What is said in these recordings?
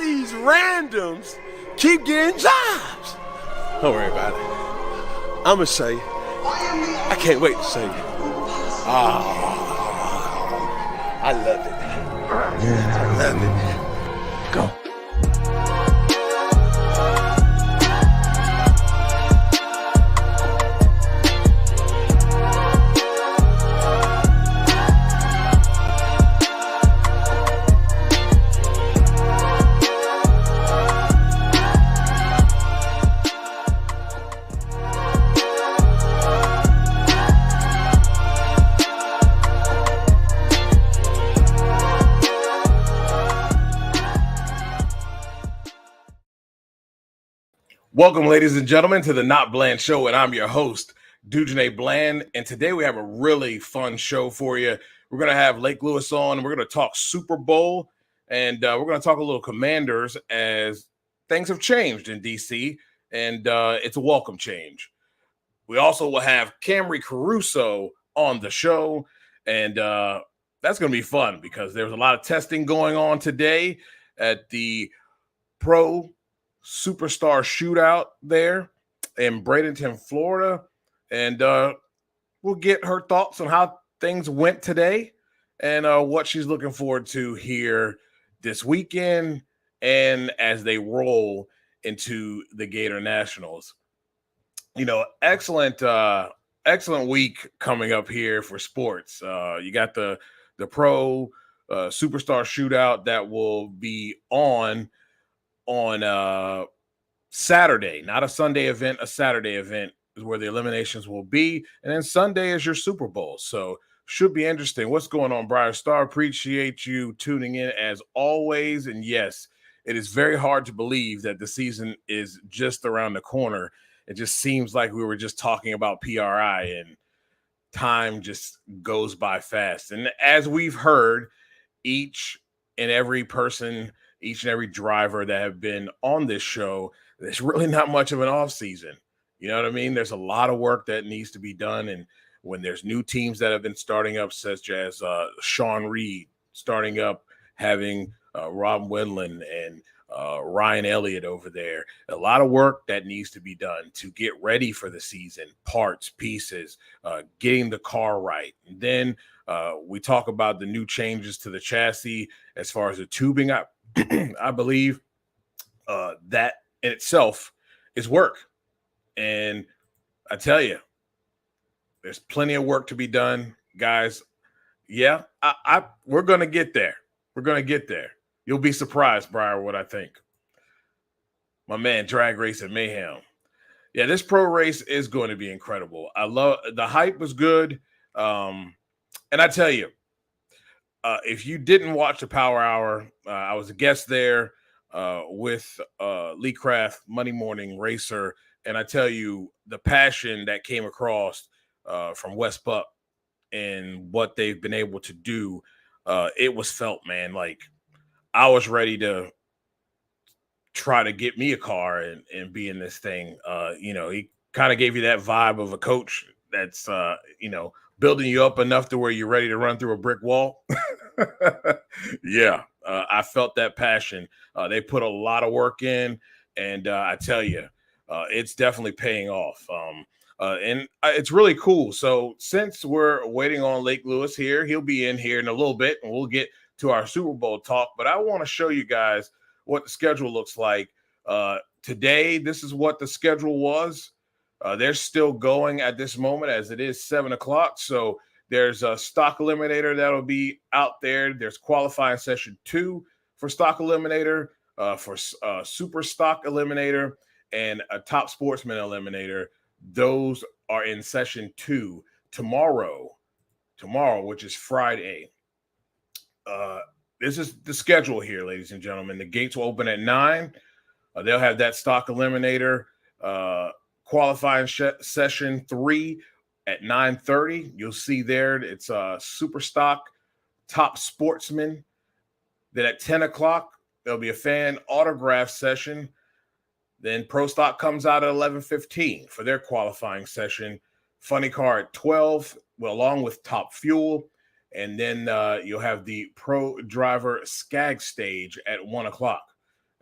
these randoms keep getting jobs. Don't worry about it. I'm going to say, I can't wait to say it. I love it. I love it. Go. Welcome, ladies and gentlemen, to the NotBland Show, and I'm your host, Dujane Bland, and today we have a really fun show for you. We're going to have Lake Lewis on, and we're going to talk Super Bowl, and we're going to talk a little Commanders as things have changed in D.C., and it's a welcome change. We also will have Camrie Caruso on the show, and that's going to be fun because there's a lot of testing going on today at the PRO Super Star Shootout there in Bradenton, Florida. And we'll get her thoughts on how things went today and what she's looking forward to here this weekend and as they roll into the Gator Nationals. You know, excellent week coming up here for sports. You got the PRO Superstar Shootout that will be on Saturday, not a Sunday event, a Saturday event is where the eliminations will be. And then Sunday is your Super Bowl. So should be interesting. What's going on, Briar Star? Appreciate you tuning in as always. And yes, it is very hard to believe that the season is just around the corner. It just seems like we were just talking about PRI and time just goes by fast. And as we've heard, each and every driver that have been on this show, there's really not much of an off season. You know what I mean? There's a lot of work that needs to be done. And when there's new teams that have been starting up, such as Sean Reed starting up, having Rob Wendland and Ryan Elliott over there, a lot of work that needs to be done to get ready for the season, parts, pieces, getting the car right. And then we talk about the new changes to the chassis as far as the tubing. I believe that in itself is work. And I tell you, there's plenty of work to be done, guys. Yeah, we're going to get there. We're going to get there. You'll be surprised, Briar, what I think. My man, Drag Race and Mayhem. Yeah, this pro race is going to be incredible. I love the hype was good. And I tell you, if you didn't watch the Power Hour, I was a guest there with Lee Craft, Monday Morning Racer, and I tell you, the passion that came across from West Buck and what they've been able to do, it was felt, man. Like, I was ready to try to get me a car and be in this thing. He kind of gave you that vibe of a coach that's, building you up enough to where you're ready to run through a brick wall. Yeah, I felt that passion. They put a lot of work in, and I tell you, it's definitely paying off. And it's really cool. So since we're waiting on Lake Lewis here, he'll be in here in a little bit, and we'll get to our Super Bowl talk. But I want to show you guys what the schedule looks like. Today, this is what the schedule was. They're still going at this moment as it is 7 o'clock. So there's a stock eliminator that'll be out there. There's qualifying session 2 for stock eliminator, for super stock eliminator, and a top sportsman eliminator. Those are in session 2 tomorrow, which is Friday. This is the schedule here, ladies and gentlemen. The gates will open at 9. They'll have that stock eliminator, qualifying session 3 at 9:30. You'll see there it's super stock, top sportsman. Then at 10 o'clock, there'll be a fan autograph session. Then Pro Stock comes out at 11:15 for their qualifying session. Funny car at 12, along with Top Fuel. And then you'll have the Pro Driver Skag stage at 1 o'clock.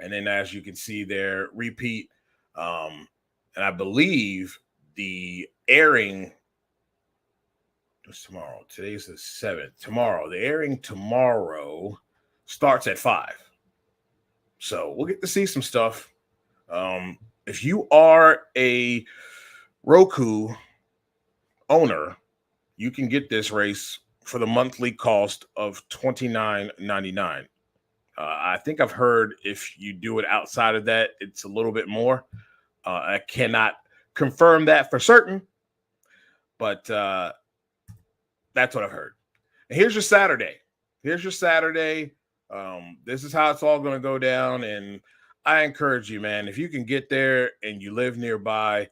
And then as you can see there, repeat. And I believe the airing was tomorrow. Today's the 7th. Tomorrow. The airing tomorrow starts at 5. So we'll get to see some stuff. If you are a Roku owner, you can get this race for the monthly cost of $29.99. I think I've heard if you do it outside of that, it's a little bit more. I cannot confirm that for certain, but that's what I've heard. And here's your Saturday. This is how it's all going to go down. And I encourage you, man, if you can get there and you live nearby,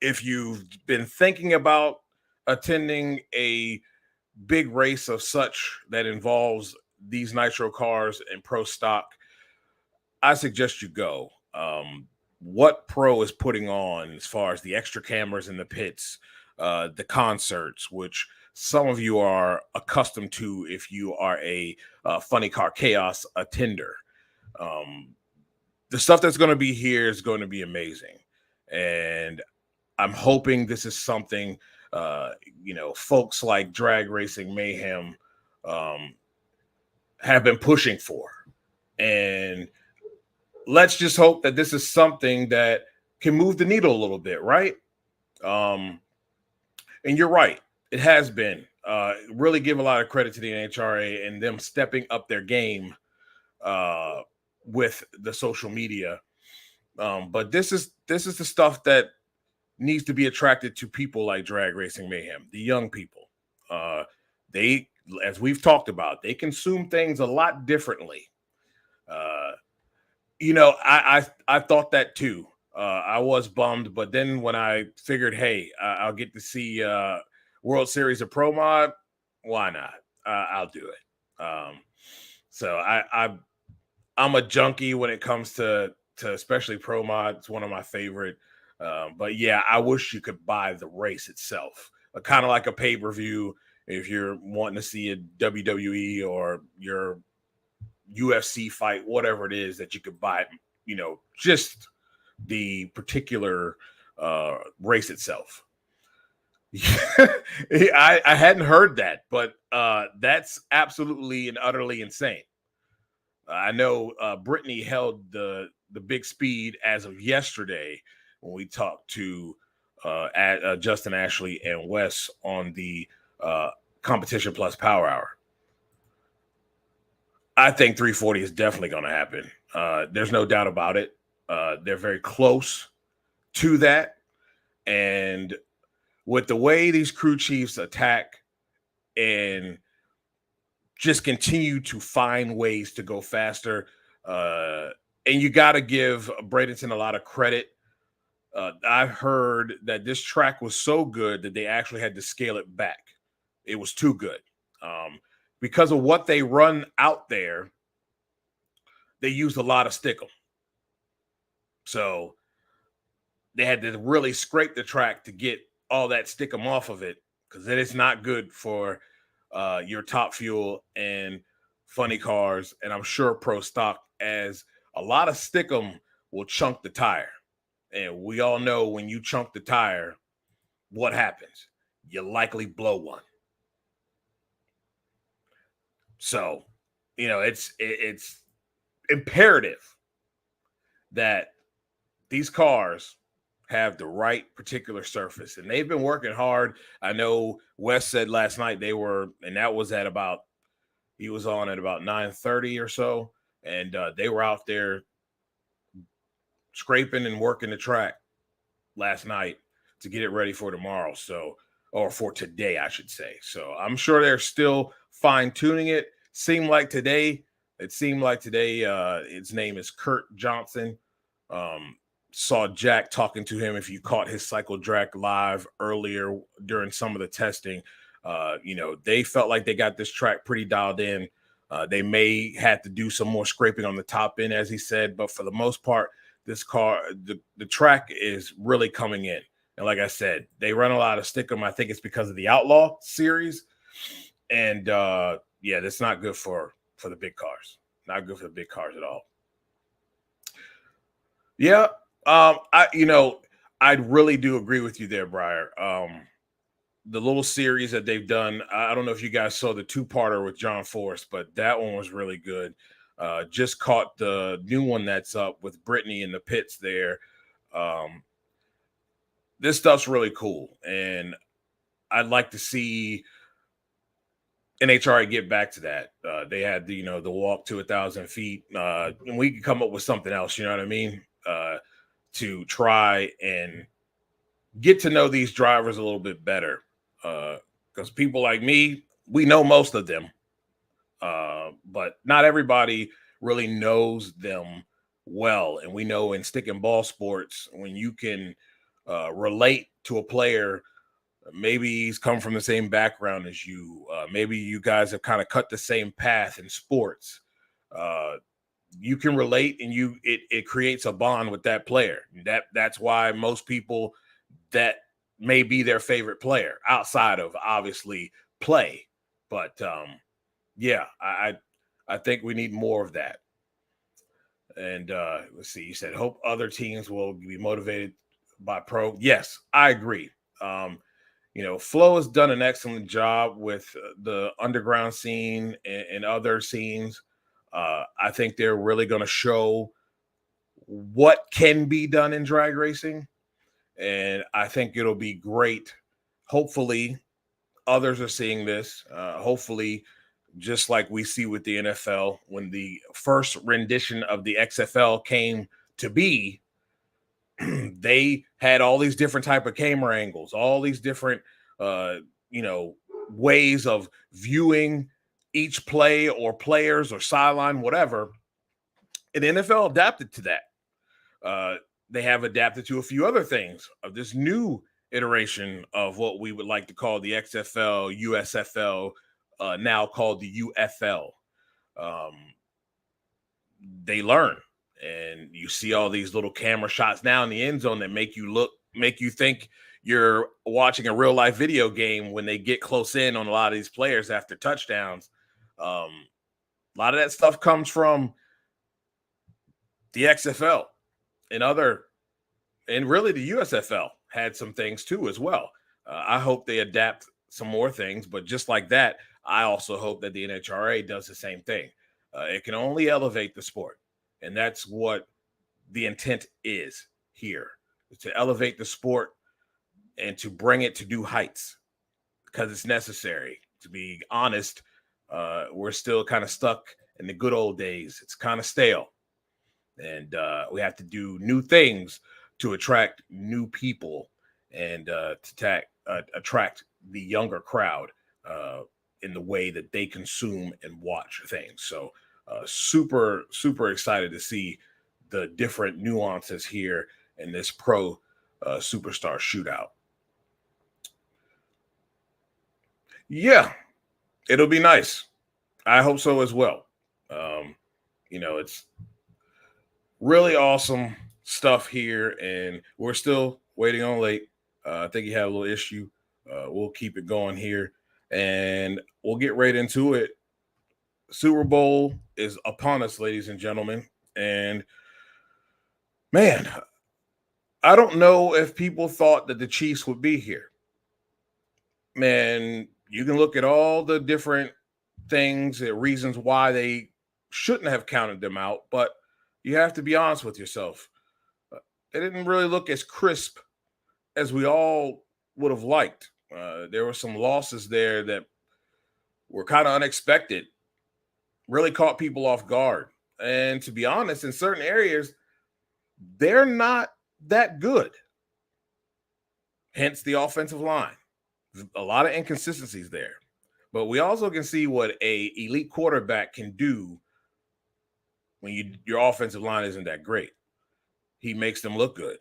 if you've been thinking about attending a big race of such that involves these nitro cars and pro stock, I suggest you go. What Pro is putting on as far as the extra cameras in the pits, the concerts, which some of you are accustomed to if you are a Funny Car Chaos attender. The stuff that's going to be here is going to be amazing. And I'm hoping this is something, folks like Drag Racing Mayhem have been pushing for. And let's just hope that this is something that can move the needle a little bit, right? And you're right. It has been. Really give a lot of credit to the NHRA and them stepping up their game with the social media. But this is the stuff that needs to be attracted to people like Drag Racing Mayhem, the young people. They, as we've talked about, they consume things a lot differently. I thought that too. I was bummed, but then when I figured, hey, I'll get to see World Series of Pro Mod, why not? I'll do it. So I'm a junkie when it comes to especially Pro Mod. It's one of my favorite. But yeah, I wish you could buy the race itself, kind of like a pay-per-view. If you're wanting to see a WWE or your UFC fight, whatever it is, that you could buy, just the particular race itself. I hadn't heard that, but that's absolutely and utterly insane. I know Brittany held the big speed as of yesterday when we talked to Justin Ashley and Wes on the Competition Plus Power Hour. I think 340 is definitely going to happen. There's no doubt about it. They're very close to that. And with the way these crew chiefs attack and just continue to find ways to go faster, and you got to give Bradenton a lot of credit. I've heard that this track was so good that they actually had to scale it back. It was too good. Because of what they run out there, they used a lot of stickum. So they had to really scrape the track to get all that stickum off of it, because then it's not good for your Top Fuel and Funny Cars, and I'm sure Pro Stock, as a lot of stickum will chunk the tire. And we all know when you chunk the tire, what happens? You likely blow one. So, it's imperative that these cars have the right particular surface, and they've been working hard. I know Wes said last night he was on at about 9:30 or so, and they were out there scraping and working the track last night to get it ready for tomorrow. Or for today, I should say. So I'm sure they're still fine tuning it. It seemed like today, its name is Kurt Johnson. Saw Jack talking to him. If you caught his Cycle Drac live earlier during some of the testing, they felt like they got this track pretty dialed in. They may have to do some more scraping on the top end, as he said, but for the most part, this car, the track is really coming in. And like I said, they run a lot of stickum. I think it's because of the Outlaw series. And that's not good for the big cars. Not good for the big cars at all. Yeah. I really do agree with you there, Briar. The little series that they've done, I don't know if you guys saw the two-parter with John Forrest, but that one was really good. Just caught the new one that's up with Brittany in the pits there. Um, this stuff's really cool, and I'd like to see NHRA get back to that. They had the walk to 1,000 feet, and we could come up with something else. You know what I mean? To try and get to know these drivers a little bit better, because people like me, we know most of them, but not everybody really knows them well. And we know in stick and ball sports, when you can relate to a player, maybe he's come from the same background as you, maybe you guys have kind of cut the same path in sports. Uh, you can relate, and it creates a bond with that player. That's why most people, that may be their favorite player outside of obviously play. But yeah, I think we need more of that. And let's see, you said hope other teams will be motivated by pro. Yes, I agree. Flo has done an excellent job with the underground scene and other scenes. I think they're really going to show what can be done in drag racing, and I think it'll be great. Hopefully, others are seeing this. Hopefully, just like we see with the NFL, when the first rendition of the XFL came to be, they had all these different type of camera angles, all these different, ways of viewing each play or players or sideline, whatever. And the NFL adapted to that. They have adapted to a few other things of this new iteration of what we would like to call the XFL, USFL, now called the UFL. Um, they learn, and you see all these little camera shots now in the end zone that make you think you're watching a real life video game when they get close in on a lot of these players after touchdowns. A lot of that stuff comes from the XFL and really the USFL had some things too as well. I hope they adapt some more things, but just like that, I also hope that the NHRA does the same thing. It can only elevate the sport, and that's what the intent is here, is to elevate the sport and to bring it to new heights, because it's necessary. To be honest, we're still kind of stuck in the good old days. It's kind of stale, and we have to do new things to attract new people and to attract the younger crowd in the way that they consume and watch things. So super, super excited to see the different nuances here in this pro superstar shootout. Yeah, it'll be nice. I hope so as well. It's really awesome stuff here, and we're still waiting on late. I think you had a little issue. We'll keep it going here, and we'll get right into it. Super Bowl is upon us, ladies and gentlemen, and man, I don't know if people thought that the Chiefs would be here. Man, you can look at all the different things and reasons why they shouldn't have counted them out, but you have to be honest with yourself. They didn't really look as crisp as we all would have liked. There were some losses there that were kind of unexpected, really caught people off guard. And to be honest, in certain areas, they're not that good. Hence the offensive line. A lot of inconsistencies there. But we also can see what a elite quarterback can do when your offensive line isn't that great. He makes them look good.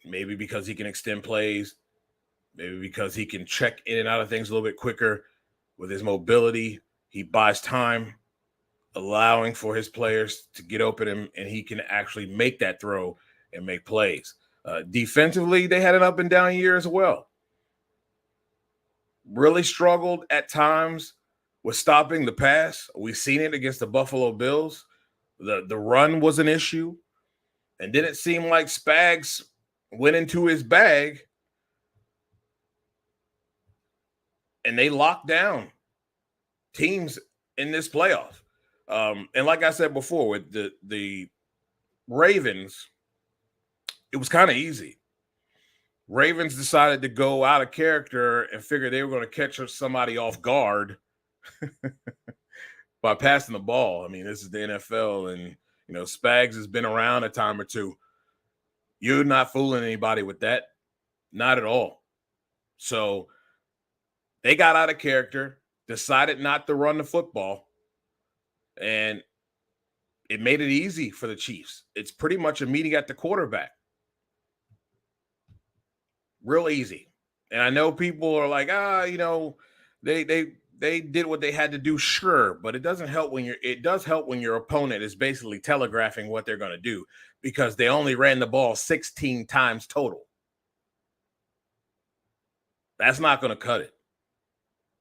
Maybe because he can extend plays, maybe because he can check in and out of things a little bit quicker with his mobility. He buys time, allowing for his players to get open and he can actually make that throw and make plays. Defensively, they had an up and down year as well. Really struggled at times with stopping the pass. We've seen it against the Buffalo Bills. The run was an issue, and then it seemed like Spags went into his bag and they locked down teams in this playoff. And like I said before, with the Ravens, it was kind of easy. Ravens decided to go out of character and figured they were going to catch somebody off guard by passing the ball. I mean, this is the NFL, and Spags has been around a time or two. You're not fooling anybody with that, not at all. So they got out of character, decided not to run the football, and it made it easy for the Chiefs. It's pretty much a meeting at the quarterback. Real easy. And I know people are like, they did what they had to do, sure, but it does help when your opponent is basically telegraphing what they're going to do, because they only ran the ball 16 times total. That's not going to cut it.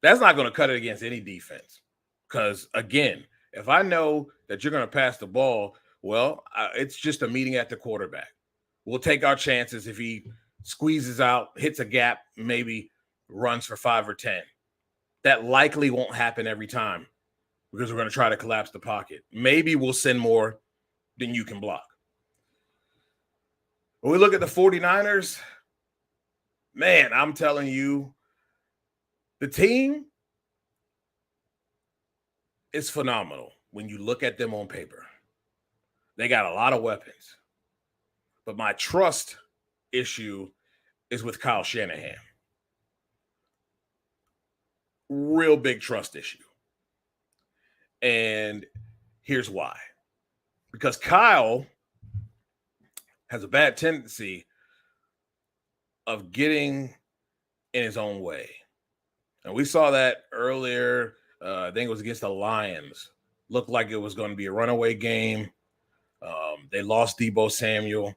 That's not going to cut it against any defense. Because, again, if I know that you're going to pass the ball, well, it's just a meeting at the quarterback. We'll take our chances if he squeezes out, hits a gap, maybe runs for 5 or 10. That likely won't happen every time because we're going to try to collapse the pocket. Maybe we'll send more than you can block. When we look at the 49ers, man, I'm telling you, the team is phenomenal when you look at them on paper. They got a lot of weapons. But my trust issue is with Kyle Shanahan. Real big trust issue. And here's why. Because Kyle has a bad tendency of getting in his own way. And we saw that earlier. I think it was against the Lions. Looked like it was going to be a runaway game. They lost Deebo Samuel.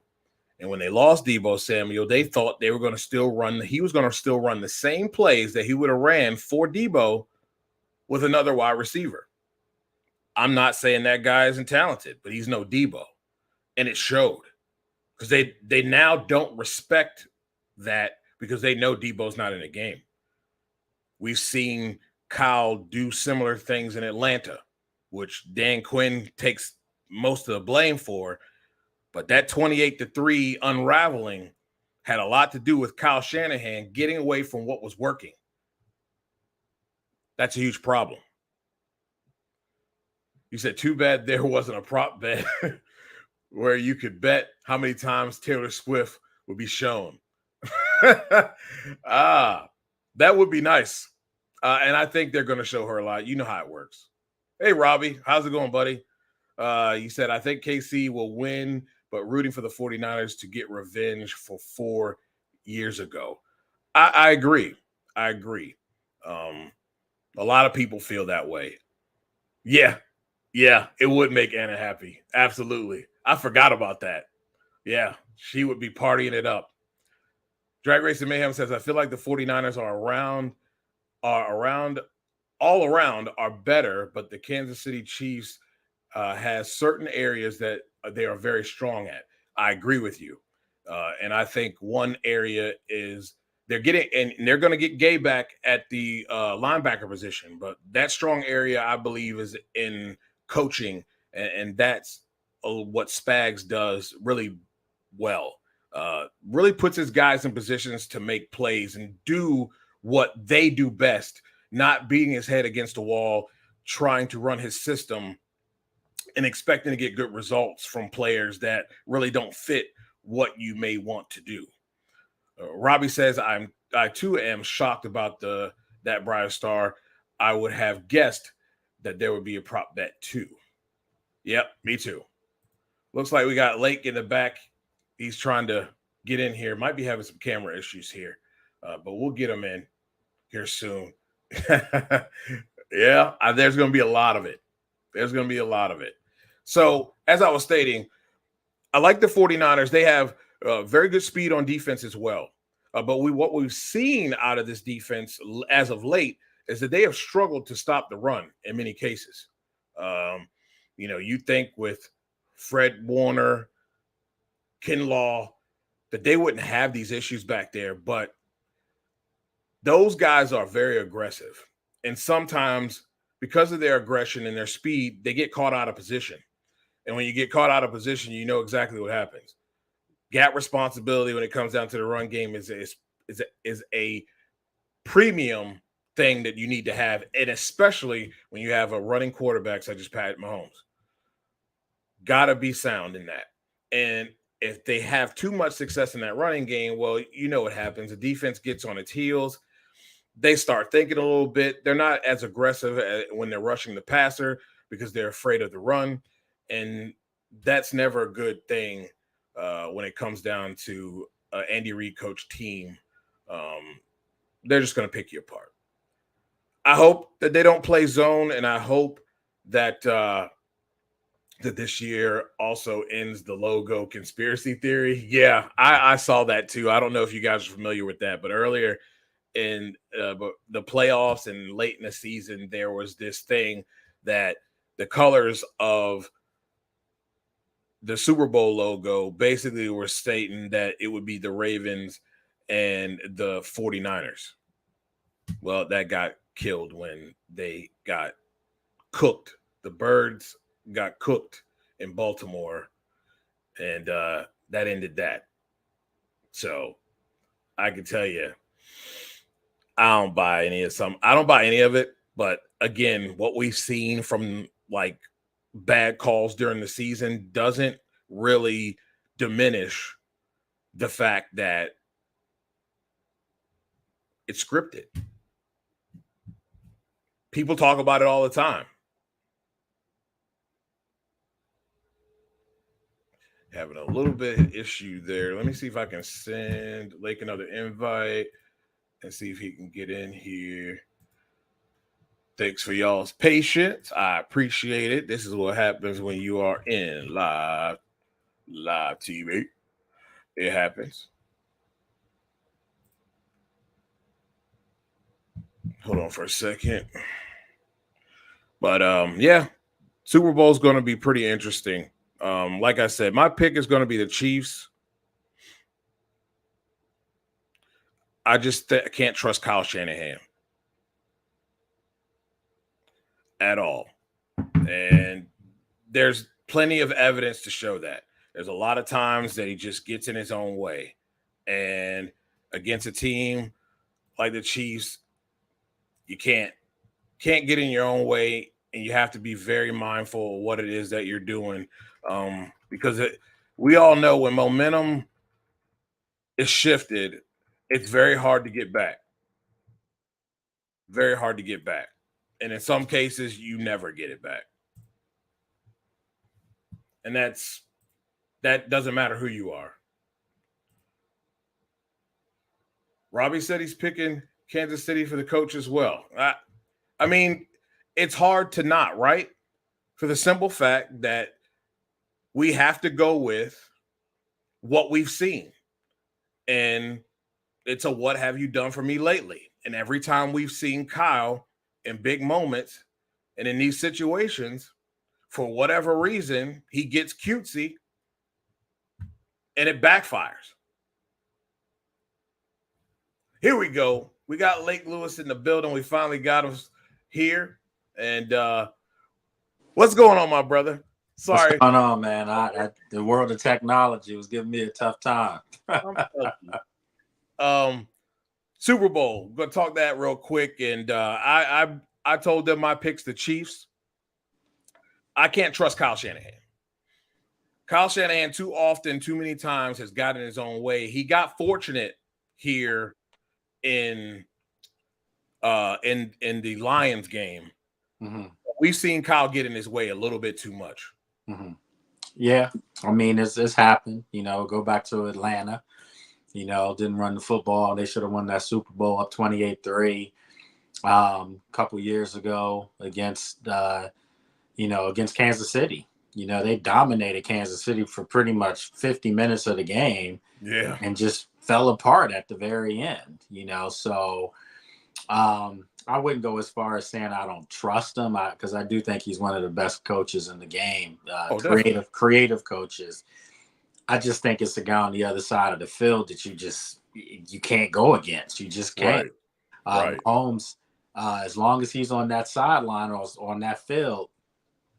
And when they lost Deebo Samuel, they thought they were going to still run. He was going to still run the same plays that he would have ran for Deebo with another wide receiver. I'm not saying that guy isn't talented, but he's no Deebo. And it showed. Because they now don't respect that because they know Deebo's not in the game. We've seen Kyle do similar things in Atlanta, which Dan Quinn takes most of the blame for. But that 28-3 unraveling had a lot to do with Kyle Shanahan getting away from what was working. That's a huge problem. You said, too bad there wasn't a prop bet where you could bet how many times Taylor Swift would be shown. That would be nice. And I think they're going to show her a lot. You know how it works. Hey, Robbie, how's it going, buddy? You said, I think KC will win, but rooting for the 49ers to get revenge for 4 years ago. I agree. A lot of people feel that way. Yeah, it would make Anna happy. Absolutely. I forgot about that. Yeah, she would be partying it up. Drag Racing Mayhem says, I feel like the 49ers all around are better, but the Kansas City Chiefs has certain areas that they are very strong at. I agree with you. And I think one area is they're going to get Gay back at the linebacker position, but that strong area, I believe, is in coaching. And that's what Spags does really well. Really puts his guys in positions to make plays and do what they do best, not beating his head against the wall, trying to run his system and expecting to get good results from players that really don't fit what you may want to do. Robbie says, I too am shocked about that Briar Star. I would have guessed that there would be a prop bet too. Yep, me too. Looks like we got Lake in the back. He's trying to get in here. Might be having some camera issues here, but we'll get him in here soon. Yeah, there's going to be a lot of it. So, as I was stating, I like the 49ers. They have very good speed on defense as well. But what we've seen out of this defense as of late is that they have struggled to stop the run in many cases. You know, you think with Fred Warner, Kinlaw, that they wouldn't have these issues back there, but those guys are very aggressive. And sometimes because of their aggression and their speed, they get caught out of position. And when you get caught out of position, you know exactly what happens. Gap responsibility when it comes down to the run game is a premium thing that you need to have, and especially when you have a running quarterback such as Pat Mahomes. Gotta be sound in that. And if they have too much success in that running game, well, you know what happens. The defense gets on its heels. They start thinking a little bit. They're not as aggressive when they're rushing the passer because they're afraid of the run. And that's never a good thing when it comes down to Andy Reid coach team. They're just going to pick you apart. I hope that they don't play zone, and I hope that that this year also ends the logo conspiracy theory. Yeah, I saw that too. I don't know if you guys are familiar with that, but earlier in the playoffs and late in the season, there was this thing that the colors of the Super Bowl logo basically were stating that it would be the Ravens and the 49ers. Well, that got killed when they got cooked. The Birds got cooked in Baltimore, and that ended that. So I can tell you, I don't buy any of it. But again, what we've seen from like bad calls during the season doesn't really diminish the fact that it's scripted. People talk about it all the time. Having a little bit of issue there. Let me see if I can send Lake another invite and see if he can get in here. Thanks for y'all's patience. I appreciate it. This is what happens when you are in live TV. It happens. Hold on for a second. But yeah, Super Bowl is going to be pretty interesting. Like I said, my pick is going to be the Chiefs. I just can't trust Kyle Shanahan at all. And there's plenty of evidence to show that. There's a lot of times that he just gets in his own way. And against a team like the Chiefs, you can't get in your own way, and you have to be very mindful of what it is that you're doing. Because we all know when momentum is shifted, it's very hard to get back. Very hard to get back. And in some cases, you never get it back. And that doesn't matter who you are. Robbie said he's picking Kansas City for the coach as well. I mean, it's hard to not, right? For the simple fact that we have to go with what we've seen. And it's a what have you done for me lately? And every time we've seen Kyle in big moments and in these situations, for whatever reason, he gets cutesy and it backfires. Here we go. We got Lake Lewis in the building. We finally got him here. And what's going on, my brother? Sorry. What's going on, man? The world of technology was giving me a tough time. Super Bowl. We're gonna talk that real quick. And I told them my pick's the Chiefs. I can't trust Kyle Shanahan. Kyle Shanahan too often, too many times has gotten his own way. He got fortunate here in the Lions game. Mm-hmm. We've seen Kyle get in his way a little bit too much. Mm-hmm. Yeah, I mean it's happened. You know, go back to Atlanta. You know, didn't run the football. They should have won that Super Bowl up 28-3 a couple years ago against Kansas City. You know, they dominated Kansas City for pretty much 50 minutes of the game. Yeah. And just fell apart at the very end, you know. So I wouldn't go as far as saying I don't trust him, because I do think he's one of the best coaches in the game, Oh, definitely. creative coaches. I just think it's the guy on the other side of the field that you can't go against. You just can't. Right. Right. Mahomes, as long as he's on that sideline or on that field,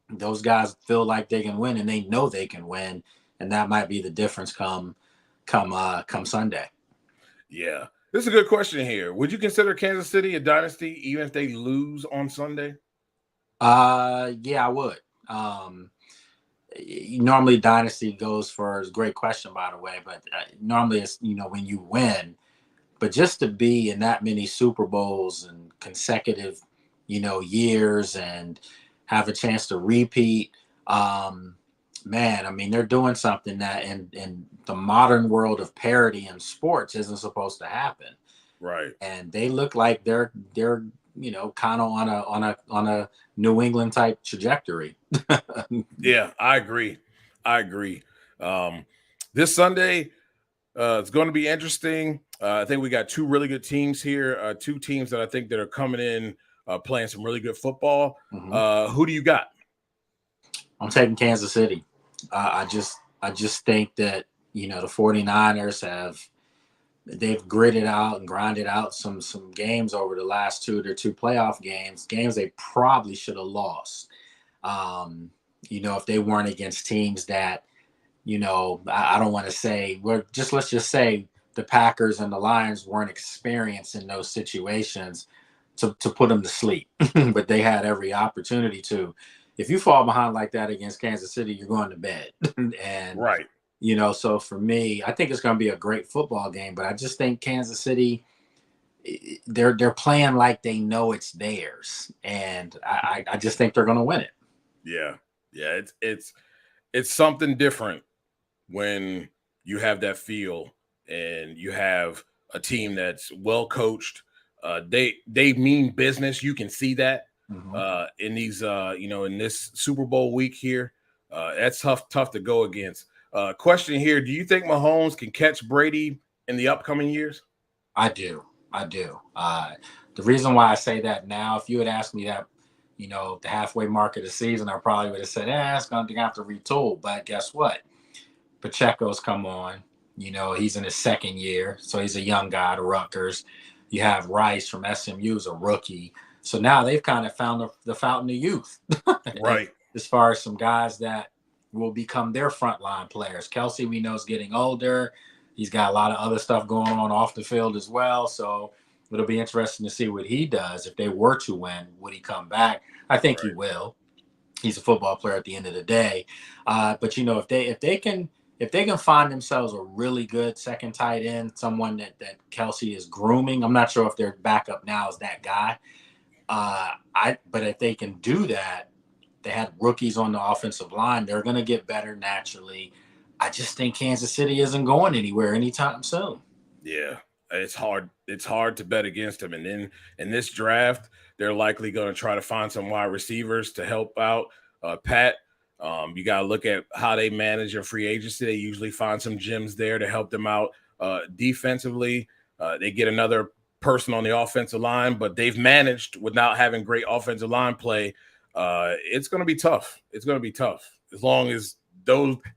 those guys feel like they can win, and they know they can win, and that might be the difference come Sunday. Yeah. This is a good question here. Would you consider Kansas City a dynasty even if they lose on Sunday? Yeah, I would. Normally dynasty goes for, it's a great question, by the way, but normally it's, when you win, but just to be in that many Super Bowls and consecutive, years, and have a chance to repeat, man, I mean, they're doing something that in the modern world of parity in sports isn't supposed to happen. Right. And they look like they're kind of on a New England type trajectory. Yeah, I agree. This Sunday, it's going to be interesting. I think we got two really good teams here. Two teams that I think that are coming in playing some really good football. Mm-hmm. Who do you got? I'm taking Kansas City. I just think that the 49ers they've gritted out and grinded out some games over the last their two playoff games they probably should have lost. If they weren't against teams that, I don't want to say, let's just say the Packers and the Lions weren't experienced in those situations to put them to sleep, but they had every opportunity to. If you fall behind like that against Kansas City, you're going to bed. And Right. So for me, I think it's going to be a great football game, but I just think Kansas City, they're playing like they know it's theirs, and I just think they're going to win it. Yeah. It's something different when you have that feel and you have a team that's well coached. They mean business. You can see that in these in this Super Bowl week here. That's tough to go against. Question here: do you think Mahomes can catch Brady in the upcoming years? I do. The reason why I say that now, if you had asked me that, the halfway mark of the season, I probably would have said, it's going to have to retool. But guess what? Pacheco's come on. He's in his second year, so he's a young guy to Rutgers. You have Rice from SMU, is a rookie. So now they've kind of found the fountain of youth. Right. As far as some guys that will become their frontline players. Kelsey, we know, is getting older. He's got a lot of other stuff going on off the field as well. So it'll be interesting to see what he does. If they were to win, would he come back? I think he will. He's a football player at the end of the day. But if they can find themselves a really good second tight end, someone that Kelsey is grooming, I'm not sure if their backup now is that guy. But if they can do that, they had rookies on the offensive line. They're going to get better naturally. I just think Kansas City isn't going anywhere anytime soon. Yeah, it's hard. It's hard to bet against them. And then in this draft, they're likely going to try to find some wide receivers to help out Pat. You got to look at how they manage their free agency. They usually find some gems there to help them out defensively. They get another person on the offensive line, but they've managed without having great offensive line play. It's going to be tough. It's going to be tough as long as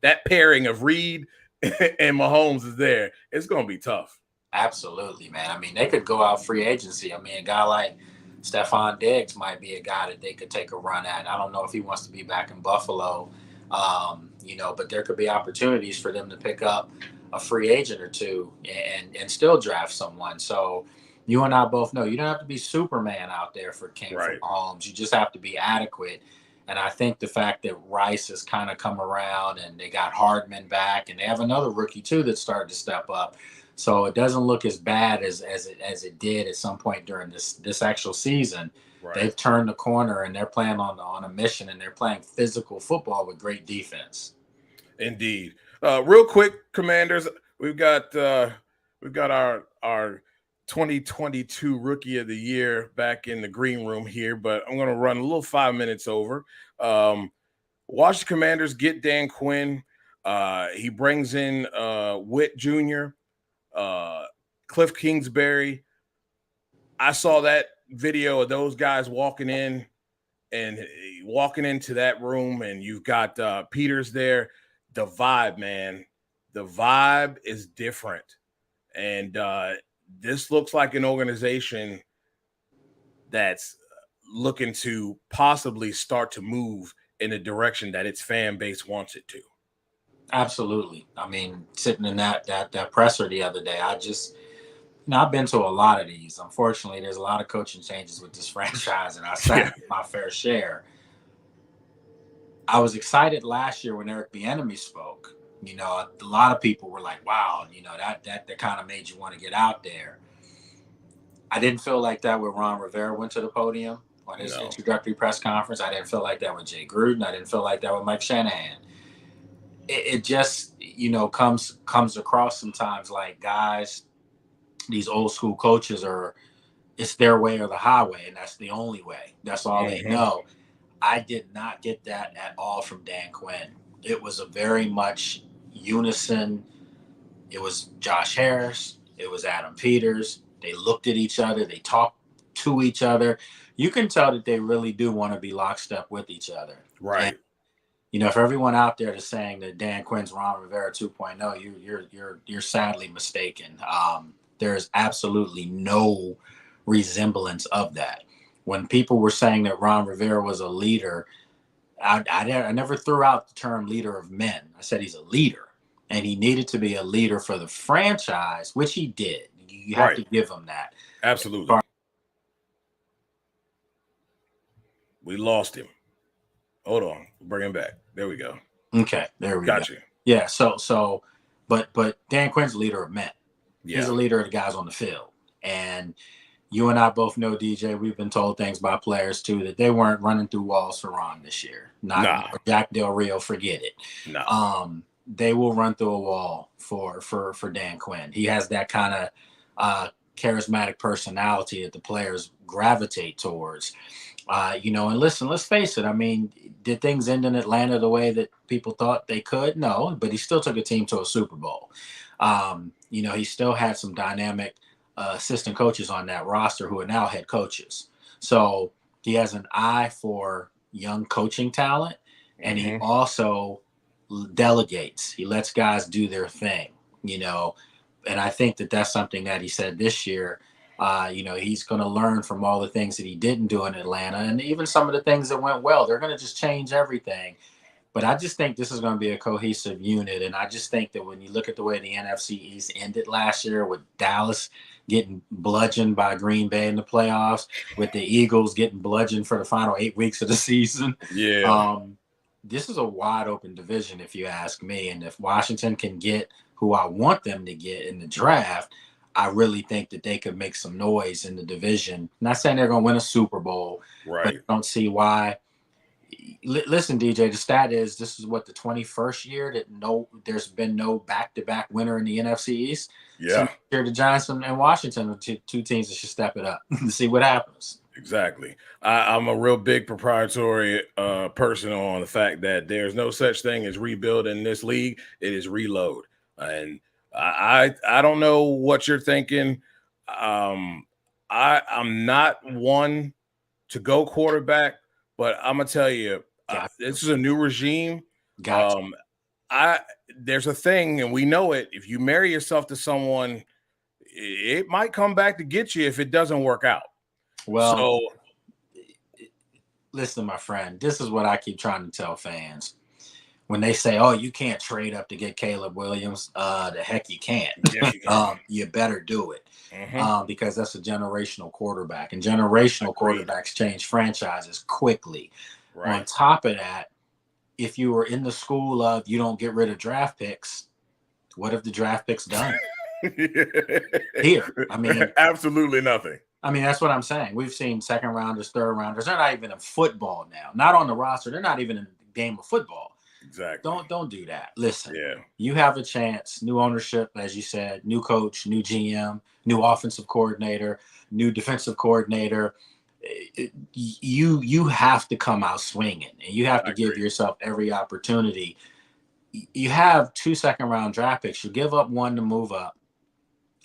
that pairing of Reed and Mahomes is there. It's going to be tough. Absolutely, man. I mean, they could go out free agency. I mean, a guy like Stephon Diggs might be a guy that they could take a run at. I don't know if he wants to be back in Buffalo, but there could be opportunities for them to pick up a free agent or two and still draft someone. So you and I both know you don't have to be Superman out there for Mahomes. You just have to be adequate. And I think the fact that Rice has kind of come around and they got Hardman back and they have another rookie too that started to step up. So it doesn't look as bad as it did at some point during this actual season. Right. They've turned the corner and they're playing on a mission and they're playing physical football with great defense. Indeed. Real quick, Commanders, we've got our 2022 Rookie of the Year back in the green room here, but I'm going to run a little 5 minutes over. Watch the Commanders get Dan Quinn. He brings in Witt Jr., Cliff Kingsbury. I saw that video of those guys walking into that room, and you've got Peters there. The vibe, man, the vibe is different, and this looks like an organization that's looking to possibly start to move in the direction that its fan base wants it to. Absolutely. I mean, sitting in that presser the other day, I've been to a lot of these. Unfortunately, there's a lot of coaching changes with this franchise, and I sat my fair share. I was excited last year when Eric Bieniemy spoke. You know, a lot of people were like, "Wow, you know, that kind of made you want to get out there." I didn't feel like that when Ron Rivera went to the podium on his introductory press conference. I didn't feel like that with Jay Gruden. I didn't feel like that with Mike Shanahan. It just, you know, comes across sometimes like guys, these old school coaches it's their way or the highway, and that's the only way. That's all they know. I did not get that at all from Dan Quinn. It was a very much unison. It was Josh Harris. It was Adam Peters. They looked at each other. They talked to each other. You can tell that they really do want to be lockstep with each other. Right. And, you know, for everyone out there that's saying that Dan Quinn's Ron Rivera 2.0, you're sadly mistaken. There's absolutely no resemblance of that. When people were saying that Ron Rivera was a leader, I never threw out the term leader of men. I said he's a leader, and he needed to be a leader for the franchise, which he did. You have to give him that. Absolutely. We lost him. Hold on. Bring him back. There we go. Okay. There we go. Got you. Yeah. But Dan Quinn's a leader of men. Yeah. He's a leader of the guys on the field. And you and I both know, DJ, we've been told things by players too, that they weren't running through walls for Ron this year. Not Jack Del Rio, forget it. No. They will run through a wall for Dan Quinn. He has that kind of charismatic personality that the players gravitate towards. You know, and listen, let's face it. I mean, did things end in Atlanta the way that people thought they could? No, but he still took a team to a Super Bowl. You know, he still had some dynamic assistant coaches on that roster who are now head coaches. So he has an eye for young coaching talent, and he also delegates. He lets guys do their thing, you know, and I think that that's something that he said this year. You know, he's going to learn from all the things that he didn't do in Atlanta, and even some of the things that went well. They're going to just change everything. But I just think this is going to be a cohesive unit, and I just think that when you look at the way the NFC East ended last year, with Dallas getting bludgeoned by Green Bay in the playoffs, with the Eagles getting bludgeoned for the final 8 weeks of the season. Yeah. This is a wide open division, if you ask me. And if Washington can get who I want them to get in the draft, I really think that they could make some noise in the division. Not saying they're going to win a Super Bowl, but I don't see why. Listen, DJ, the stat is this is what, the 21st year that there's been no back-to-back winner in the NFC East. Yeah. So here the Giants and Washington are two teams that should step it up to see what happens. Exactly. I'm a real big proprietary person on the fact that there's no such thing as rebuild in this league. It is reload. And I don't know what you're thinking. I'm not one to go quarterback, but I'm gonna tell you, this is a new regime. There's a thing, and we know it. If you marry yourself to someone, it might come back to get you if it doesn't work out. Well, so listen, my friend, this is what I keep trying to tell fans. When they say, oh, you can't trade up to get Caleb Williams, the heck you can't. Yes, you can. You better do it because that's a generational quarterback. And generational quarterbacks change franchises quickly. Right. On top of that, if you were in the school of you don't get rid of draft picks, what have the draft picks done? Here. I mean, absolutely nothing. I mean, that's what I'm saying. We've seen second rounders, third rounders. They're not even in football now. Not on the roster. They're not even in the game of football. Exactly. Don't do that. Listen, you have a chance. New ownership, as you said, new coach, new GM, new offensive coordinator, new defensive coordinator. You have to come out swinging, and you have to give yourself every opportunity. You have 2 second-round draft picks. You give up one to move up.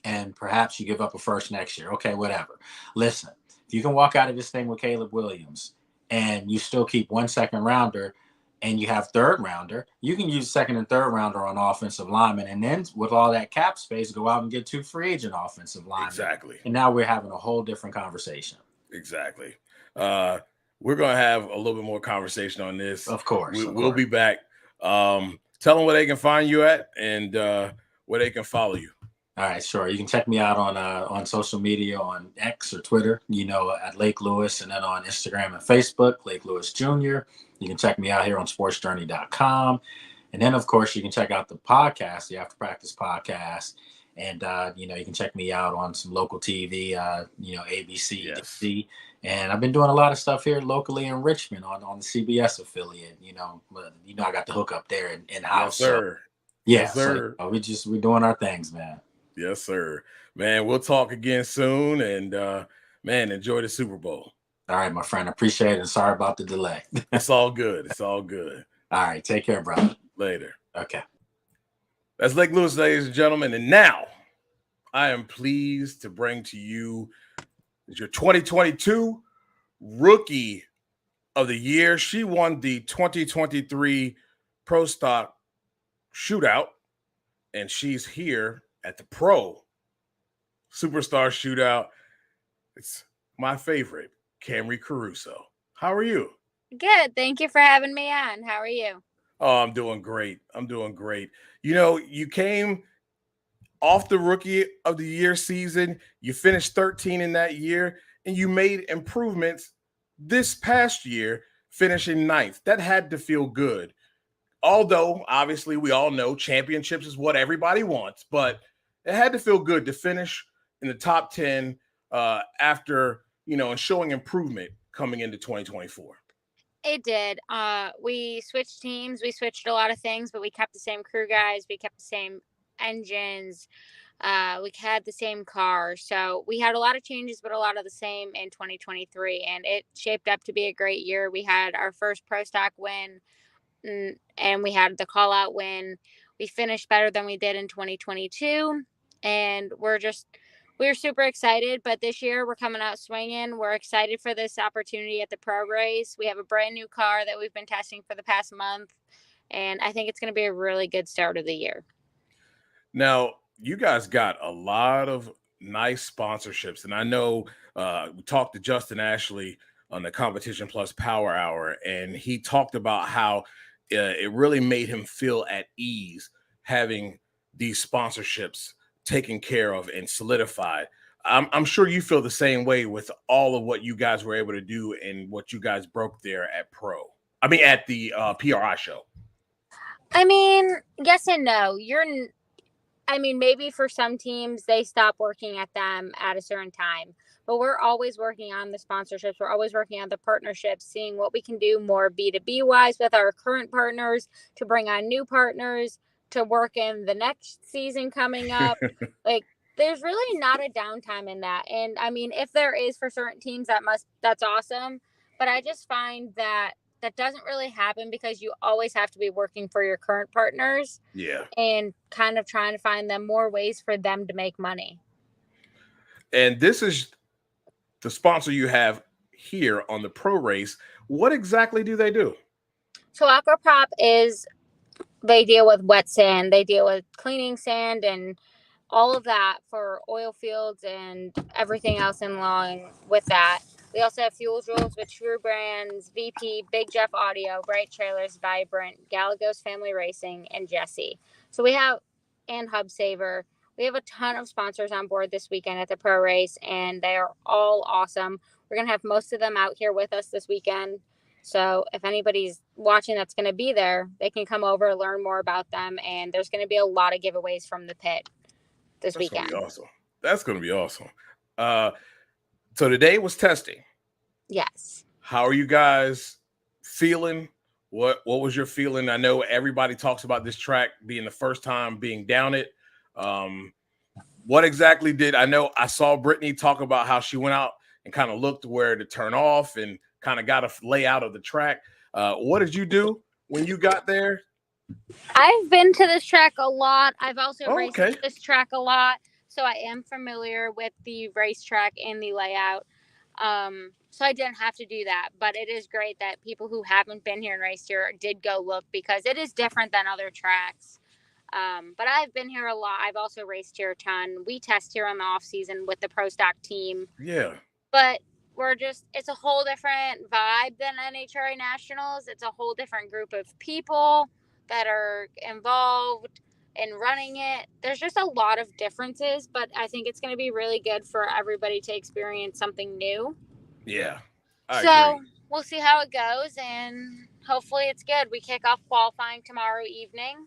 and perhaps you give up a first next year. Okay, whatever. Listen, if you can walk out of this thing with Caleb Williams and you still keep 1 second rounder and you have third rounder, you can use second and third rounder on offensive linemen. And then with all that cap space, go out and get 2 free agent offensive linemen. Exactly. And now we're having a whole different conversation. Exactly. We're going to have a little bit more conversation on this. Of course. We'll be back. Tell them where they can find you at and where they can follow you. All right, sure. You can check me out on social media, on X or Twitter, at Lake Lewis, and then on Instagram and Facebook, Lake Lewis Jr. You can check me out here on sportsjourney.com. And then, of course, you can check out the podcast, the After Practice podcast. And, you can check me out on some local TV, ABC, Yes. DC. And I've been doing a lot of stuff here locally in Richmond on the CBS affiliate. I got the hook up there in house. Yes, sir. Yes, sir. So, we're doing our things, man. Yes, sir. Man, we'll talk again soon. And, enjoy the Super Bowl. All right, my friend. Appreciate it. Sorry about the delay. It's all good. It's all good. All right. Take care, brother. Later. Okay. That's Lake Lewis, ladies and gentlemen. And now I am pleased to bring to you your 2022 Rookie of the Year. She won the 2023 Pro Star Shootout, and she's here at the Pro Super Star Shootout. It's my favorite, Camrie Caruso. How are you? Good. Thank you for having me on. How are you? Oh, I'm doing great. You came off the Rookie of the Year season. You finished 13 in that year, and you made improvements this past year, finishing 9th. That had to feel good. Although, obviously, we all know championships is what everybody wants, but it had to feel good to finish in the top 10 after, and showing improvement coming into 2024. It did. We switched teams. We switched a lot of things, but we kept the same crew guys. We kept the same engines. We had the same car. So we had a lot of changes, but a lot of the same in 2023. And it shaped up to be a great year. We had our first Pro Stock win, and we had the call out win. We finished better than we did in 2022. And we're super excited, but this year we're coming out swinging. We're excited for this opportunity at the pro race. We have a brand new car that we've been testing for the past month, and I think it's going to be a really good start of the year. Now, you guys got a lot of nice sponsorships, and I know we talked to Justin Ashley on the Competition Plus Power Hour, and he talked about how it really made him feel at ease having these sponsorships taken care of and solidified. I'm sure you feel the same way with all of what you guys were able to do and what you guys broke there at the PRI show. Yes and no. Maybe for some teams, they stop working at them at a certain time, but we're always working on the sponsorships. We're always working on the partnerships, seeing what we can do more B2B wise with our current partners to bring on new partners, to work in the next season coming up. There's really not a downtime in that. And if there is for certain teams, that's awesome. But I just find that doesn't really happen because you always have to be working for your current partners. Yeah. And kind of trying to find them more ways for them to make money. And this is the sponsor you have here on the pro race. What exactly do they do? So Aquaprop they deal with wet sand. They deal with cleaning sand and all of that for oil fields and everything else in line with that. We also have fuel drills with True Brands, VP, Big Jeff Audio, Bright Trailers, Vibrant, Galagos Family Racing, and Jesse. So and Hub Saver. We have a ton of sponsors on board this weekend at the pro race, and they are all awesome. We're going to have most of them out here with us this weekend. So if anybody's watching that's going to be there, they can come over, learn more about them. And there's going to be a lot of giveaways from the pit this weekend. That's going to be awesome. So today was testing. Yes. How are you guys feeling? What was your feeling? I know everybody talks about this track being the first time being down it. What exactly I saw Brittany talk about how she went out and kind of looked where to turn off and kind of got a layout of the track. What did you do when you got there? I've been to this track a lot. I've also raced this track a lot. so I am familiar with the racetrack and the layout. So I didn't have to do that, but it is great that people who haven't been here and raced here did go look, because it is different than other tracks. But I've been here a lot. I've also raced here a ton. We test here on the off season with the Pro Stock team. Yeah. But it's a whole different vibe than NHRA Nationals. It's a whole different group of people that are involved in running it. There's just a lot of differences, but I think it's going to be really good for everybody to experience something new. Yeah. I agree. We'll see how it goes, and hopefully it's good. We kick off qualifying tomorrow evening,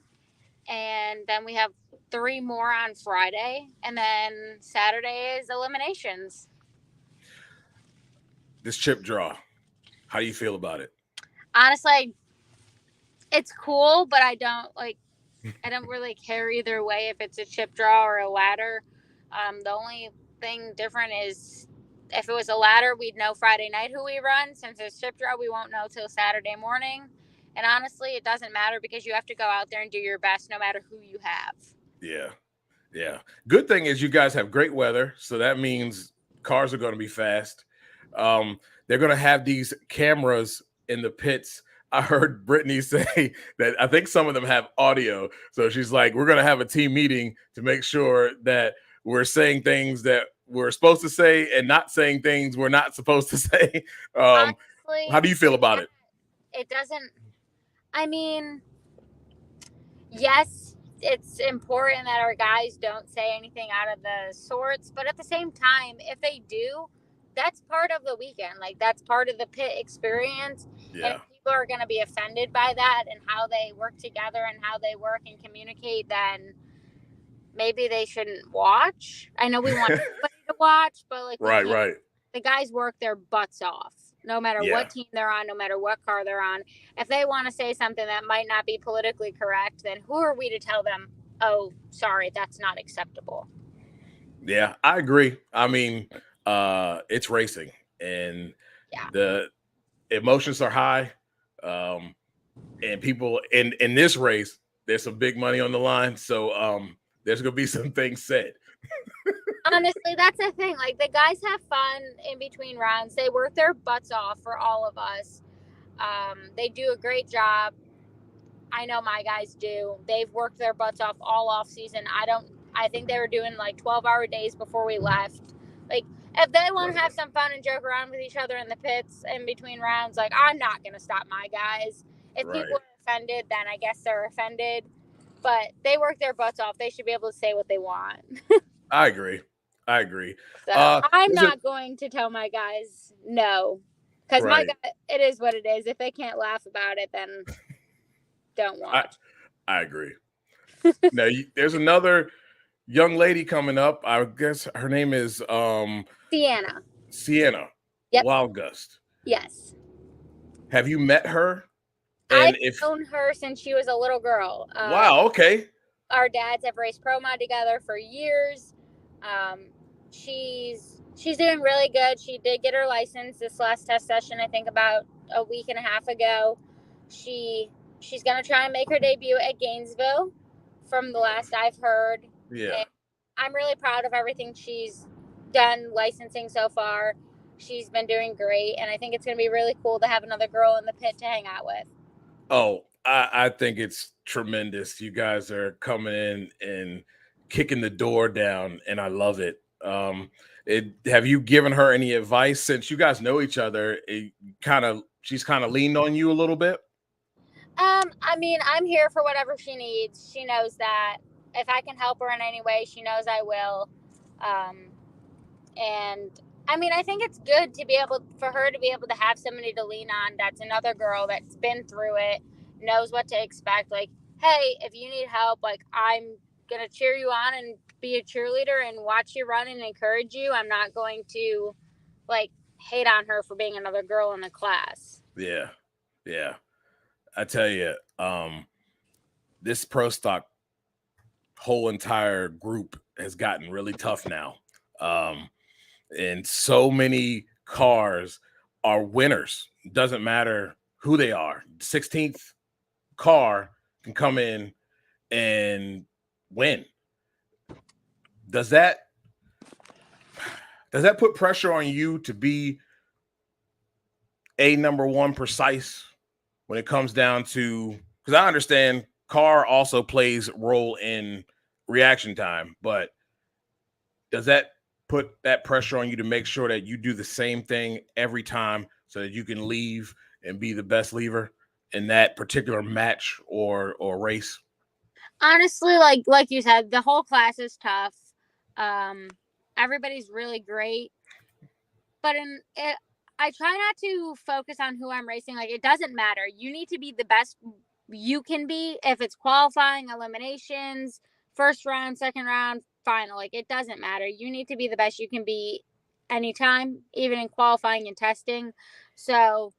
and then we have 3 more on Friday, and then Saturday is eliminations. This chip draw, how do you feel about it? Honestly, it's cool, but I don't really care either way if it's a chip draw or a ladder. The only thing different is if it was a ladder, we'd know Friday night who we run. Since it's chip draw, we won't know till Saturday morning. And honestly, it doesn't matter, because you have to go out there and do your best no matter who you have. Yeah. Yeah. Good thing is you guys have great weather, so that means cars are going to be fast. They're going to have these cameras in the pits. I heard Brittany say that I think some of them have audio. So she's like, we're going to have a team meeting to make sure that we're saying things that we're supposed to say and not saying things we're not supposed to say. Honestly, how do you feel about it? It doesn't, I mean, yes, it's important that our guys don't say anything out of the sorts, but at the same time, if they do, that's part of the weekend. Like, that's part of the pit experience. Yeah. And if people are going to be offended by that and how they work together and how they work and communicate, then maybe they shouldn't watch. I know we want everybody to watch, but like, right. The guys work their butts off, no matter what team they're on, no matter what car they're on. If they want to say something that might not be politically correct, then who are we to tell them, oh, sorry, that's not acceptable? Yeah, I agree. I mean, it's racing, and the emotions are high, and people in this race, there's some big money on the line, so there's gonna be some things said. Honestly, that's the thing. Like, the guys have fun in between rounds. They work their butts off for all of us. They do a great job. I know my guys do. They've worked their butts off all off season. I think they were doing like 12-hour days before we left. Like, if they want to have some fun and joke around with each other in the pits in between rounds, like, I'm not going to stop my guys. If people are offended, then I guess they're offended. But they work their butts off. They should be able to say what they want. I agree. So I'm not going to tell my guys no. Because my guy, it is what it is. If they can't laugh about it, then don't watch. I agree. Now, there's another young lady coming up. I guess her name is Sienna. Yep. Wildgust. Yes. Have you met her? I've known her since she was a little girl. Wow. Okay. Our dads have raced pro mod together for years. She's doing really good. She did get her license this last test session, I think about a week and a half ago. She's going to try and make her debut at Gainesville from the last I've heard. Yeah. And I'm really proud of everything she's done licensing so far. She's been doing great, and I think it's going to be really cool to have another girl in the pit to hang out with. Oh, I think it's tremendous. You guys are coming in and kicking the door down, and I love it. Have you given her any advice since you guys know each other? She's kind of leaned on you a little bit. I mean, I'm here for whatever she needs. She knows that. If I can help her in any way, she knows I will. And I mean, I think it's good for her to be able to have somebody to lean on. That's another girl that's been through it, knows what to expect. Like, hey, if you need help, like, I'm going to cheer you on and be a cheerleader and watch you run and encourage you. I'm not going to, like, hate on her for being another girl in the class. Yeah. I tell you, this pro stock whole entire group has gotten really tough now. And so many cars are winners. Doesn't matter who they are. 16th car can come in and win. does that put pressure on you to be number one precise when it comes down to, because I understand car also plays a role in reaction time, but does that put that pressure on you to make sure that you do the same thing every time so that you can leave and be the best leaver in that particular match or race? Honestly, like you said, the whole class is tough. Everybody's really great, but I try not to focus on who I'm racing. Like, it doesn't matter. You need to be the best you can be. If it's qualifying, eliminations, first round, second round, final, like, it doesn't matter. You need to be the best you can be anytime, even in qualifying and testing. So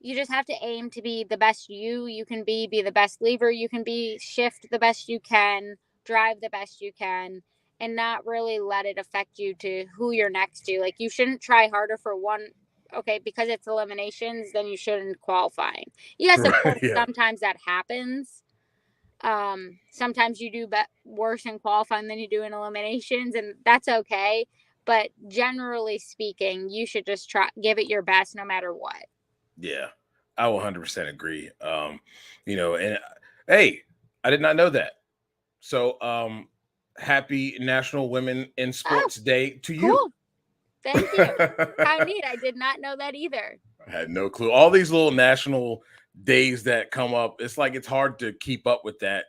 you just have to aim to be the best you can be the best lever you can be, shift the best you can, drive the best you can, and not really let it affect you to who you're next to. Like, you shouldn't try harder for one. Okay, because it's eliminations, then you shouldn't qualifying. Yes, of course, sometimes that happens. Sometimes you do worse in qualifying than you do in eliminations, and that's okay. But generally speaking, you should just give it your best no matter what. Yeah, I 100% agree. And hey, I did not know that. So, happy National Women in Sports Day to you. Cool. Thank you. How neat. I did not know that either. I had no clue. All these little national days that come up, it's like it's hard to keep up with that.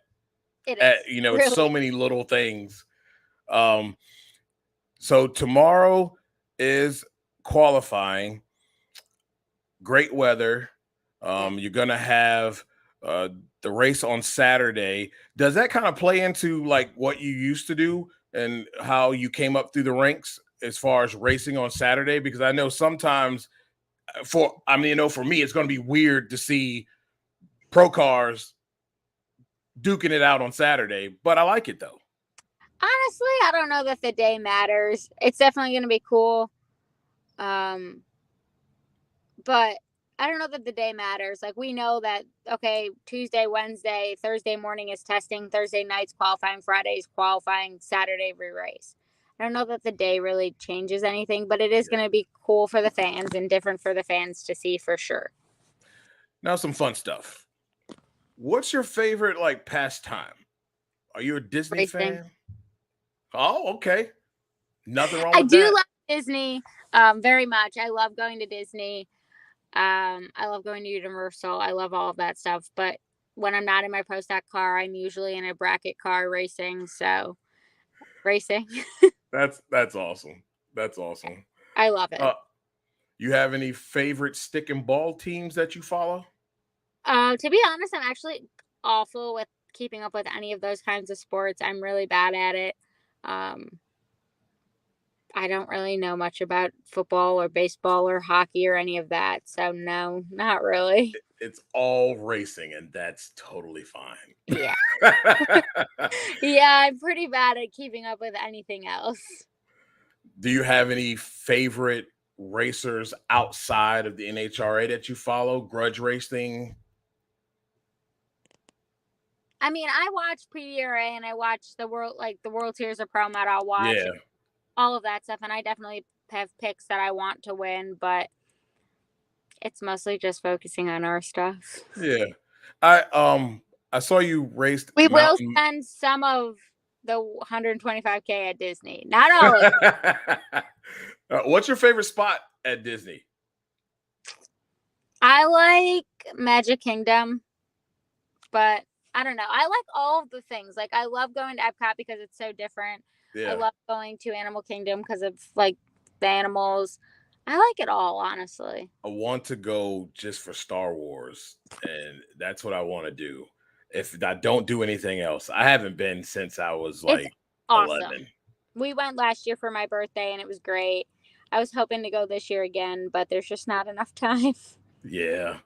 It is. Really? It's so many little things. So tomorrow is qualifying. Great weather. You're going to have the race on Saturday. Does that kind of play into like what you used to do and how you came up through the ranks as far as racing on Saturday? Because I know sometimes for me, it's going to be weird to see pro cars duking it out on Saturday, but I like it though. Honestly, I don't know that the day matters. It's definitely going to be cool. But I don't know that the day matters. Like, we know that, okay, Tuesday, Wednesday, Thursday morning is testing, Thursday night's qualifying, Friday's qualifying, Saturday re-race. I don't know that the day really changes anything, but it is going to be cool for the fans and different for the fans to see for sure. Now, some fun stuff. What's your favorite, like, pastime? Are you a Disney fan? Oh, okay. Nothing wrong with that. I do love Disney very much. I love going to Disney. I love going to Universal. I love all of that stuff. But when I'm not in my pro stock car, I'm usually in a bracket car racing. So racing. That's awesome. That's awesome. I love it. You have any favorite stick and ball teams that you follow? To be honest, I'm actually awful with keeping up with any of those kinds of sports. I'm really bad at it. I don't really know much about football or baseball or hockey or any of that. So no, not really. It's all racing, and that's totally fine. Yeah. Yeah, I'm pretty bad at keeping up with anything else. Do you have any favorite racers outside of the NHRA that you follow? Grudge racing? I mean, I watch PRA and I watch the World Series of Pro Mod. I'll watch all of that stuff, and I definitely have picks that I want to win, but it's mostly just focusing on our stuff. Yeah. I saw you raced. We will spend some of the $125K at Disney. Not all of it. What's your favorite spot at Disney? I like Magic Kingdom, but I don't know. I like all of the things. Like, I love going to Epcot because it's so different. Yeah. I love going to Animal Kingdom because of like the animals. I like it all, honestly. I want to go just for Star Wars, and that's what I want to do. If I don't do anything else, I haven't been since I was like awesome. 11. We went last year for my birthday, and it was great. I was hoping to go this year again, but there's just not enough time. Yeah.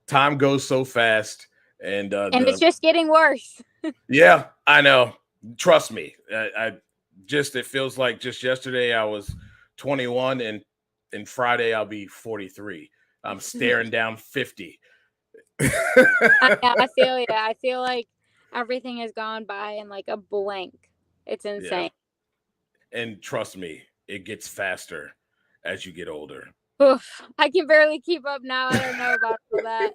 Time goes so fast, and it's just getting worse. Yeah, I know. Trust me. It feels like just yesterday I was 21, and Friday I'll be 43. I'm staring down 50. I feel you. I feel like everything has gone by in like a blink. It's insane. Yeah. And trust me, it gets faster as you get older. Oof, I can barely keep up now. I don't know about all that.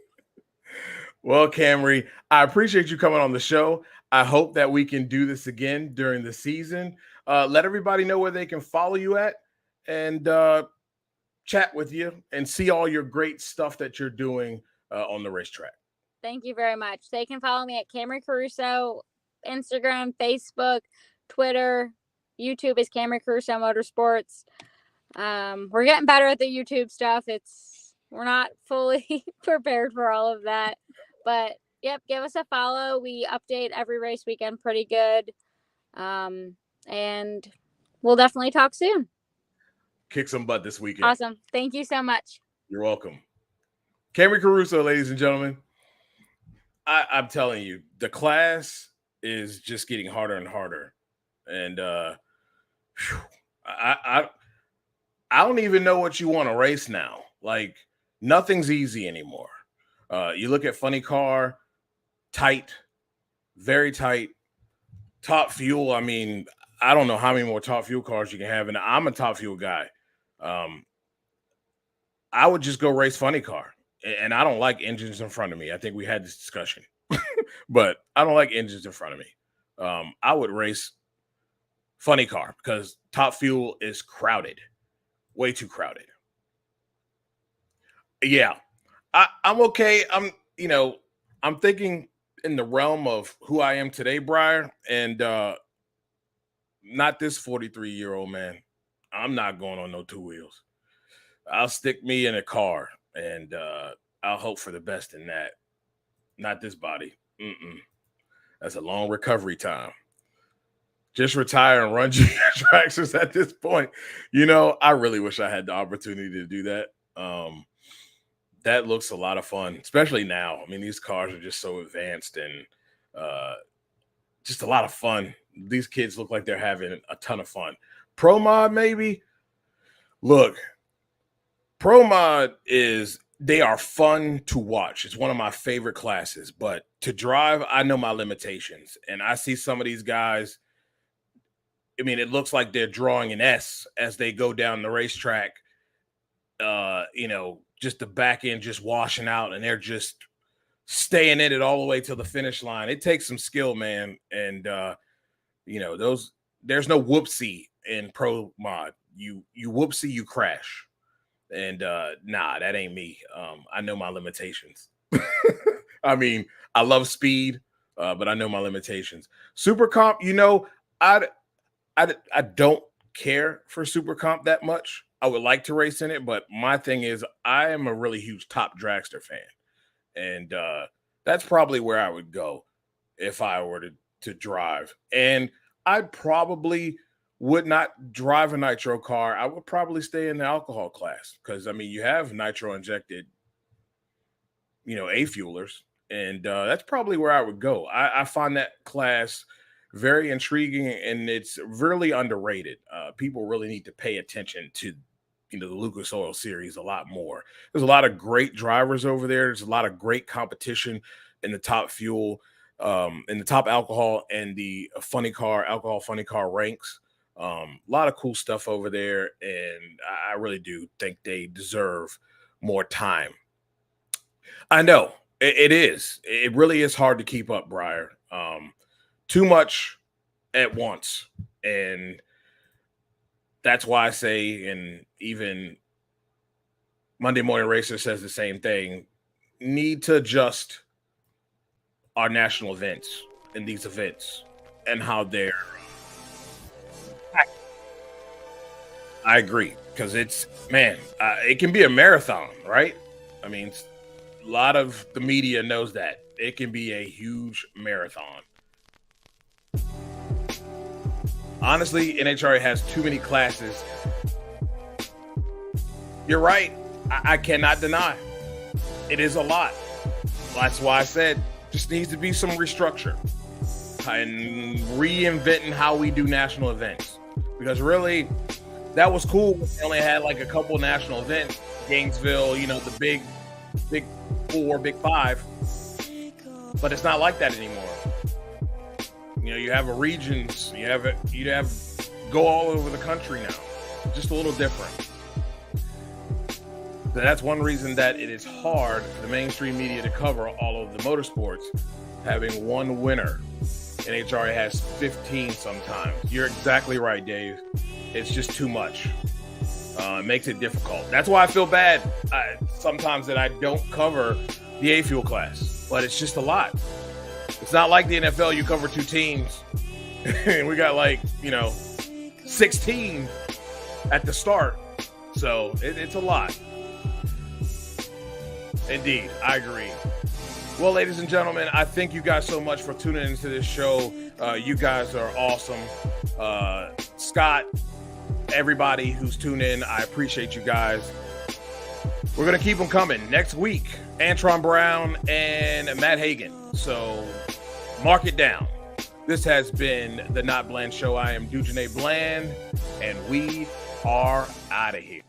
Well, Camrie, I appreciate you coming on the show. I hope that we can do this again during the season. Let everybody know where they can follow you at and chat with you and see all your great stuff that you're doing on the racetrack. Thank you very much. They can follow me at Camrie Caruso, Instagram, Facebook, Twitter, YouTube is Camrie Caruso Motorsports. We're getting better at the YouTube stuff. We're not fully prepared for all of that, but yep, give us a follow. We update every race weekend pretty good. And we'll definitely talk soon. Kick some butt this weekend. Awesome. Thank you so much. You're welcome. Camrie Caruso, ladies and gentlemen. I'm telling you, the class is just getting harder and harder. And I don't even know what you want to race now. Like, nothing's easy anymore. You look at funny car, tight, very tight, top fuel. I mean, I don't know how many more top fuel cars you can have. And I'm a top fuel guy. I would just go race funny car. And I don't like engines in front of me. I think we had this discussion. But I don't like engines in front of me. I would race funny car because top fuel is crowded. Way too crowded. Yeah. I'm okay. I'm thinking in the realm of who I am today, Briar, and not this 43-year-old man. I'm not going on no two wheels. I'll stick me in a car, and I'll hope for the best in that. Not this body. That's a long recovery time. Just retire and run junior tractors at this point. I really wish I had the opportunity to do that. That looks a lot of fun, especially now. I mean, these cars are just so advanced and just a lot of fun. These kids look like they're having a ton of fun. Pro Mod, maybe? Look, Pro Mod they are fun to watch. It's one of my favorite classes, but to drive, I know my limitations. And I see some of these guys, I mean, it looks like they're drawing an S as they go down the racetrack. Just the back end just washing out, and they're just staying in it all the way to the finish line. It takes some skill, man. And there's no whoopsie in Pro Mod. You whoopsie, you crash. And nah, that ain't me. I know my limitations. I mean, I love speed, but I know my limitations. Super Comp, I don't care for Super Comp that much. I would like to race in it, but my thing is I am a really huge Top Dragster fan. And that's probably where I would go if I were to drive. And I probably would not drive a nitro car. I would probably stay in the alcohol class because, I mean, you have nitro injected, A-fuelers. And that's probably where I would go. I find that class very intriguing, and it's really underrated. People really need to pay attention to, the Lucas Oil Series a lot more. There's a lot of great drivers over there. There's a lot of great competition in the top fuel, in the top alcohol, and the alcohol funny car ranks. A lot of cool stuff over there, and I really do think they deserve more time. I know it is. It really is hard to keep up, Briar. Too much at once, and that's why I say, and even Monday Morning Racer says the same thing, need to adjust our national events and these events and how they're. I agree, because it can be a marathon, right? I mean, a lot of the media knows that. It can be a huge marathon. Honestly, NHRA has too many classes. You're right. I cannot deny. It is a lot. That's why I said just needs to be some restructure and reinventing how we do national events. Because really, that was cool. We only had like a couple national events. Gainesville, the big 4, big 5. But it's not like that anymore. You know, you have a regions, you have go all over the country now. Just a little different. So that's one reason that it is hard for the mainstream media to cover all of the motorsports, having one winner. NHRA has 15 sometimes. You're exactly right, Dave. It's just too much. It makes it difficult. That's why I feel bad sometimes that I don't cover the A fuel class, but it's just a lot. It's not like the NFL. You cover 2 teams and we got 16 at the start. So it's a lot. Indeed, I agree. Well, ladies and gentlemen, I thank you guys so much for tuning into this show. You guys are awesome. Scott, everybody who's tuned in, I appreciate you guys. We're going to keep them coming. Next week, Antron Brown and Matt Hagan. So mark it down. This has been the NotBland Show. I am Dujane Bland, and we are out of here.